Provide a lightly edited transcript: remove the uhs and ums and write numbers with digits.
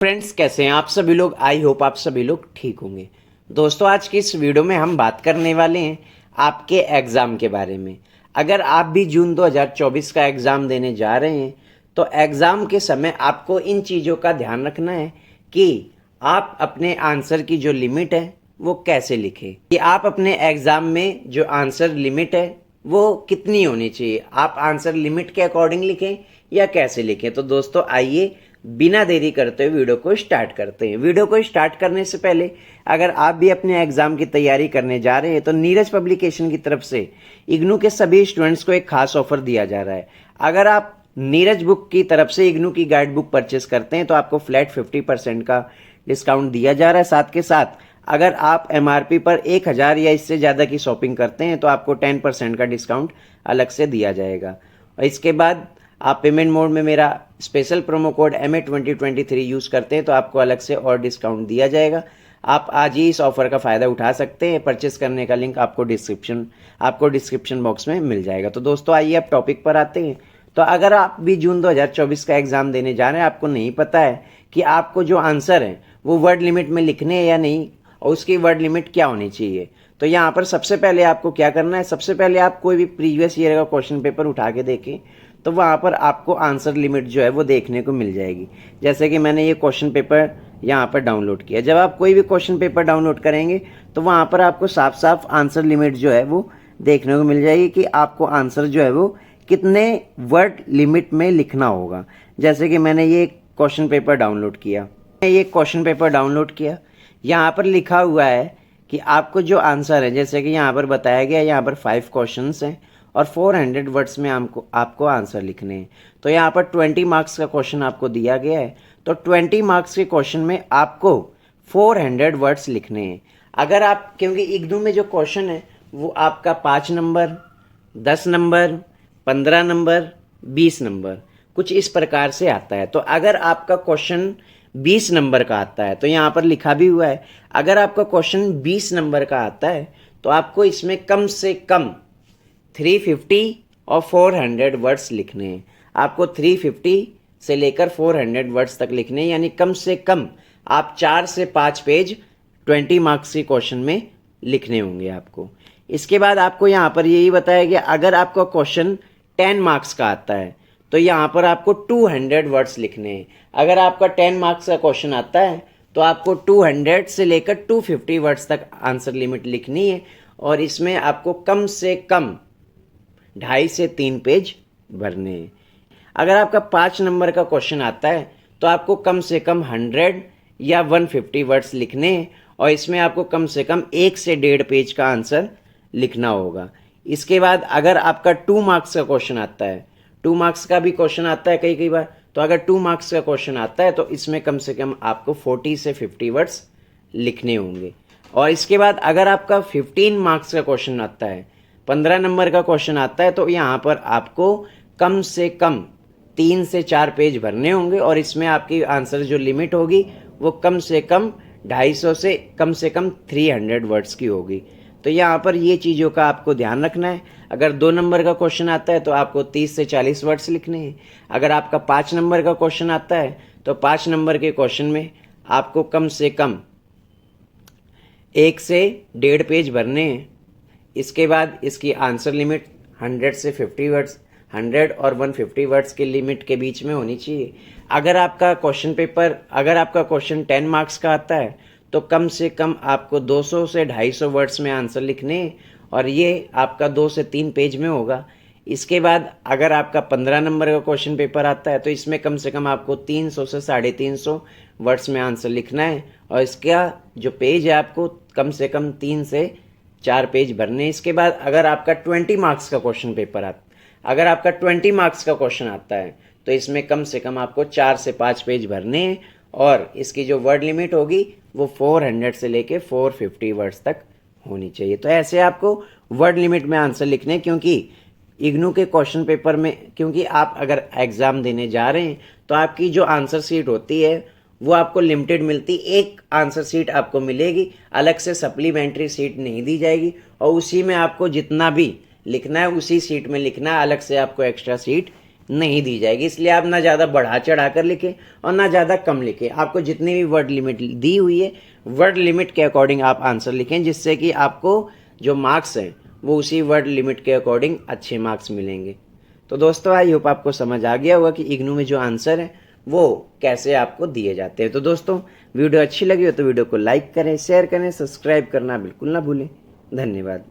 Friends, कैसे हैं आप सभी लोग। आई होप आप सभी लोग ठीक होंगे। दोस्तों, आज की इस वीडियो में हम बात करने वाले हैं आपके एग्ज़ाम के बारे में। अगर आप भी जून 2024 का एग्ज़ाम देने जा रहे हैं तो एग्ज़ाम के समय आपको इन चीज़ों का ध्यान रखना है कि आप अपने आंसर की जो लिमिट है वो कैसे लिखें, कि आप अपने एग्ज़ाम में जो आंसर लिमिट है वो कितनी होनी चाहिए, आप आंसर लिमिट के अकॉर्डिंग लिखें या कैसे लिखें। तो दोस्तों, आइए बिना देरी करते हुए वीडियो को स्टार्ट करते हैं। वीडियो को स्टार्ट करने से पहले अगर आप भी अपने एग्जाम की तैयारी करने जा रहे हैं तो नीरज पब्लिकेशन की तरफ से इग्नू के सभी स्टूडेंट्स को एक खास ऑफर दिया जा रहा है। अगर आप नीरज बुक की तरफ से इग्नू की गाइड बुक परचेस करते हैं तो आपको फ्लैट 50% का डिस्काउंट दिया जा रहा है। साथ के साथ अगर आप MRP पर 1000 या इससे ज़्यादा की शॉपिंग करते हैं तो आपको 10% का डिस्काउंट अलग से दिया जाएगा। और इसके बाद आप पेमेंट मोड में मेरा special promo code MA2023 use करते हैं तो आपको अलग से और डिस्काउंट दिया जाएगा। आप आज ही इस ऑफ़र का फ़ायदा उठा सकते हैं। परचेस करने का लिंक आपको डिस्क्रिप्शन बॉक्स में मिल जाएगा। तो दोस्तों, आइए अब टॉपिक पर आते हैं। तो अगर आप भी जून 2024 का एग्ज़ाम देने जा रहे हैं, आपको नहीं पता है कि आपको जो आंसर है वो वर्ड लिमिट में लिखने हैं या नहीं, और उसकी वर्ड लिमिट क्या होनी चाहिए, तो यहाँ पर सबसे पहले आपको क्या करना है। सबसे पहले आप कोई भी प्रीवियस ईयर का क्वेश्चन पेपर उठा के देखें तो वहाँ पर आपको आंसर लिमिट जो है वो देखने को मिल जाएगी। जैसे कि मैंने ये क्वेश्चन पेपर यहाँ पर डाउनलोड किया। जब आप कोई भी क्वेश्चन पेपर डाउनलोड करेंगे तो वहाँ पर आपको साफ साफ आंसर लिमिट जो है वो देखने को मिल जाएगी कि आपको आंसर जो है वो कितने वर्ड लिमिट में लिखना होगा। जैसे कि मैंने ये क्वेश्चन पेपर डाउनलोड किया, यहाँ पर लिखा हुआ है कि आपको जो आंसर है, जैसे कि यहाँ पर बताया गया, यहाँ पर 5 क्वेश्चंस हैं और 400 वर्ड्स में आपको आंसर लिखने हैं। तो यहाँ पर 20 मार्क्स का क्वेश्चन आपको दिया गया है, तो 20 मार्क्स के क्वेश्चन में आपको 400 वर्ड्स लिखने हैं। अगर आप, क्योंकि इग्नू में जो क्वेश्चन है वो आपका 5 नंबर, 10 नंबर, 15 नंबर, 20 नंबर कुछ इस प्रकार से आता है। तो अगर आपका क्वेश्चन 20 नंबर का आता है, तो यहाँ पर लिखा भी हुआ है, अगर आपका क्वेश्चन 20 नंबर का आता है तो आपको इसमें कम से कम 350 और 400 वर्ड्स लिखने हैं। आपको 350 से लेकर 400 वर्ड्स तक लिखने हैं, यानी कम से कम आप 4 से 5 पेज 20 मार्क्स के क्वेश्चन में लिखने होंगे आपको। इसके बाद आपको यहाँ पर यही बताया गया, अगर आपका क्वेश्चन 10 मार्क्स का आता है तो यहाँ पर आपको 200 वर्ड्स लिखने हैं। अगर आपका 10 मार्क्स का क्वेश्चन आता है तो आपको 200 से लेकर 250 वर्ड्स तक आंसर लिमिट लिखनी है, और इसमें आपको कम से कम 2.5 से 3 पेज भरने हैं। अगर आपका 5 नंबर का क्वेश्चन आता है तो आपको कम से कम 100 या 150 वर्ड्स लिखने हैं, और इसमें आपको कम से कम 1 से 1.5 पेज का आंसर लिखना होगा। इसके बाद अगर आपका 2 मार्क्स का क्वेश्चन आता है, 2 मार्क्स का भी क्वेश्चन आता है कई बार, तो अगर 2 मार्क्स का क्वेश्चन आता है तो इसमें कम से कम आपको 40 से 50 वर्ड्स लिखने होंगे। और इसके बाद अगर आपका 15 मार्क्स का क्वेश्चन आता है, 15 नंबर का क्वेश्चन आता है, तो यहाँ पर आपको कम से कम 3 से 4 पेज भरने होंगे, और इसमें आपकी आंसर जो लिमिट होगी वो कम से कम 250 से कम 300 वर्ड्स की होगी। तो यहाँ पर ये चीज़ों का आपको ध्यान रखना है। अगर 2 नंबर का क्वेश्चन आता है तो आपको 30 से 40 वर्ड्स लिखने हैं। अगर आपका 5 नंबर का क्वेश्चन आता है तो 5 नंबर के क्वेश्चन में आपको कम से कम 1 से 1.5 पेज भरने हैं। इसके बाद इसकी आंसर लिमिट 100 से 50 वर्ड्स, 100 और 150 वर्ड्स के लिमिट के बीच में होनी चाहिए। अगर आपका क्वेश्चन 10 मार्क्स का आता है तो कम से कम आपको 200 से 250 वर्ड्स में आंसर लिखने हैं, और ये आपका 2 से 3 पेज में होगा। इसके बाद अगर आपका 15 नंबर का क्वेश्चन पेपर आता है तो इसमें कम से कम आपको 300 से 350 वर्ड्स में आंसर लिखना है, और इसका जो पेज है आपको कम से कम 3 से 4 पेज भरने। इसके बाद अगर आपका 20 मार्क्स का क्वेश्चन आता है तो इसमें कम से कम आपको 4 से 5 पेज भरने हैं, और इसकी जो वर्ड लिमिट होगी वो 400 से लेके 450 वर्ड्स तक होनी चाहिए। तो ऐसे आपको वर्ड लिमिट में आंसर लिखने, क्योंकि इग्नू के क्वेश्चन पेपर में, क्योंकि आप अगर एग्ज़ाम देने जा रहे हैं तो आपकी जो आंसर शीट होती है वो आपको लिमिटेड मिलती, एक आंसर शीट आपको मिलेगी, अलग से सप्लीमेंट्री शीट नहीं दी जाएगी, और उसी में आपको जितना भी लिखना है उसी सीट में लिखना है, अलग से आपको एक्स्ट्रा सीट नहीं दी जाएगी। इसलिए आप ना ज़्यादा बढ़ा चढ़ा कर लिखें और ना ज़्यादा कम लिखें। आपको जितनी भी वर्ड लिमिट दी हुई है, वर्ड लिमिट के अकॉर्डिंग आप आंसर लिखें, जिससे कि आपको जो मार्क्स हैं वो उसी वर्ड लिमिट के अकॉर्डिंग अच्छे मार्क्स मिलेंगे। तो दोस्तों आई होप आपको समझ आ गया होगा कि इग्नू में जो आंसर है वो कैसे आपको दिए जाते हैं। तो दोस्तों वीडियो अच्छी लगी हो तो वीडियो को लाइक करें, शेयर करें, सब्सक्राइब करना बिल्कुल ना भूलें। धन्यवाद।